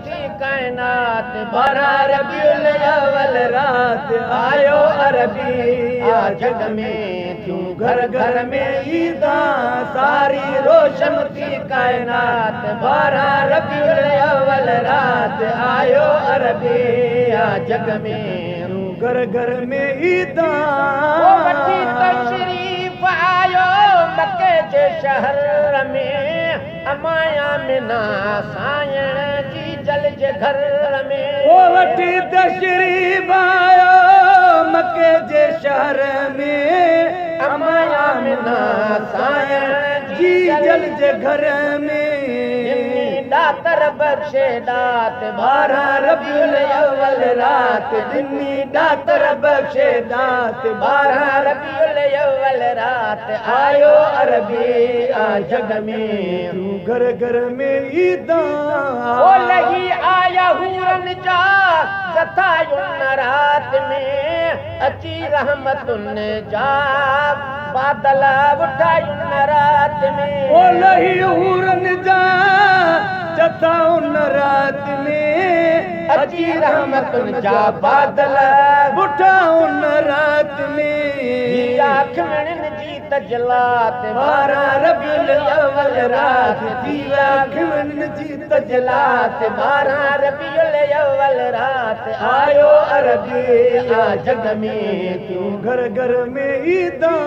थी कायनात। 12 रबीउल अव्वल रात आयो अरबी। आ जग में क्यों घर घर में ईदां, सारी रोशन थी कायनात। 12 रबीउल अव्वल रात आयो अरबी। आ जग में घर घर में ईदां, वो वठी तशरीफ आयो मके जे शहर में। अमाया मिना सायण जी जल जे घर में। वो वठी तशरीफ आयो मके जे शहर में। अमाया मिना सायण जी जल जे घर में। दातर बख्शे दात। 12 रबीउल अव्वल रात दिनी दातर बख्शे दात। 12 रबीउल अव्वल रात आयो अरबी। आ जग में तू घर घर में ईदां। ओ लही आया हूरन जा जथायुन रात में। अची रहमतुन जा बादल उठायुन रात में। ओ लही हूरन जा जथा उन रात में। अची रहमतुन जा बादल उठा उन रात में। आँख मिणन जी तजलात। 12 रबीउल अव्वल रात थी आँख मिणन जी तजलात। 12 रबीउल अव्वल रात आयो अरबी। आ जग में क्यों घर घर में ईदां।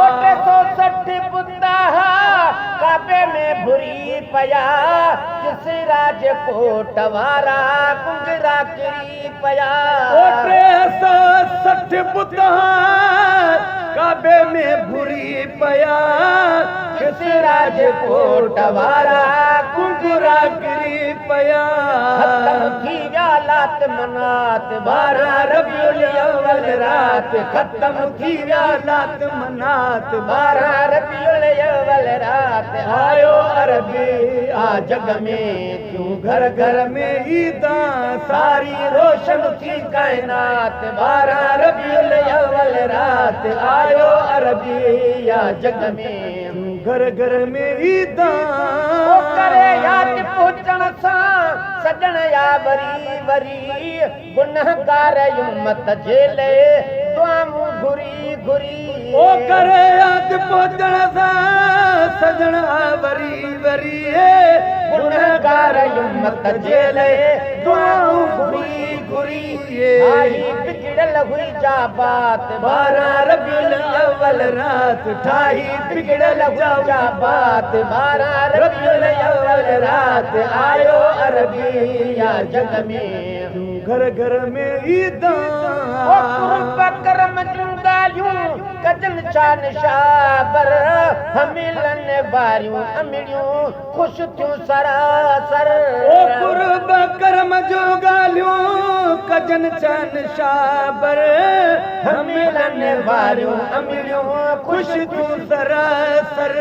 860 बुद्धा काबे में भुरी पया। जिस राज कोट वारा कुंगरा किरी पया। 860 बुद्धा काबे में भुरी पया। किस राज कोट वारा कुंगरा गिरी पया। खत्म थी व्या लात मनात। 12 रबीउल अव्वल रात खत्म थी व्या लात मनात। 12 रबीउल अव्वल रात आयो अरबी। आ जग में क्यों घर घर में ईदां, सारी रोशन थी कायनात। 12 रबीउल अव्वल रात आयो अरबी। आ जग में घर घर में ईदां। ओ करे याद पहुंचण सां सजण या वरी वरी। गुनहगार उम्मत जेले दुआऊं घुरी घुरी। ओ करे याद पहुंचण सां सजण वरी वरी। गुनहगार उम्मत जेले दुआऊं घुरी घुरी। आई बिगड़ल हुई जा बात। 12 रबीउल अव्वल रात ठाही बिगड़ल जा बात। 12 रबीउल अव्वल रात आयो अरबी। आ जग में घर घर में ईदां। ओ कुर्ब करम जूं ॻाल्हियूं कजन छा निशाबर। हमिलन वारियूं अमिड़ियूं ख़ुशि थियूं सरासर। ओ कुर्ब करम जूं ॻाल्हियूं कजन छा निशाबर। हमिलन वारियूं अमिड़ियूं ख़ुशि थियूं सरासर।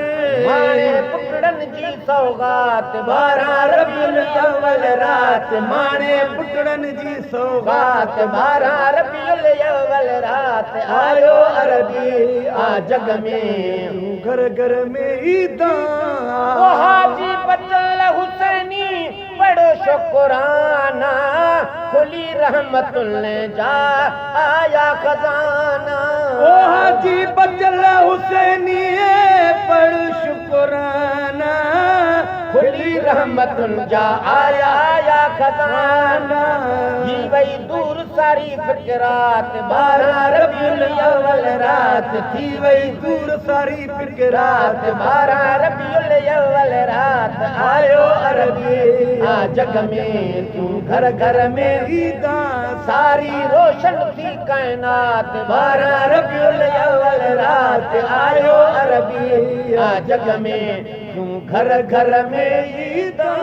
माणे पुटड़न जी सौगात। 12 रबीउल अव्वल रात माणे पुटड़न जी सौगात। 12 रबीउल अव्वल रात आयो अरबी। आ जग में घर घर में ईदां। ओ हाजी बचल हुसैनी पढ़ो शुक्राना। खुली रहमतुल जा आया खजाना। ओ हाजी बचल हुसैनी पढ़ शुक्राना। खुली रहमतुल जा आया आया खजाना। ही वही दूर सारी फिक्रात। 12 रबीउल अव्वल रात थी वही दूर सारी फिक्रात। 12 रबीउल अव्वल रात आयो अरबी। आ जग में तू घर घर में ईदां, सारी रोशन थी कायनात। 12 रबीउल अव्वल रात आयो अरबी। आ जग में तू घर घर में ईदां।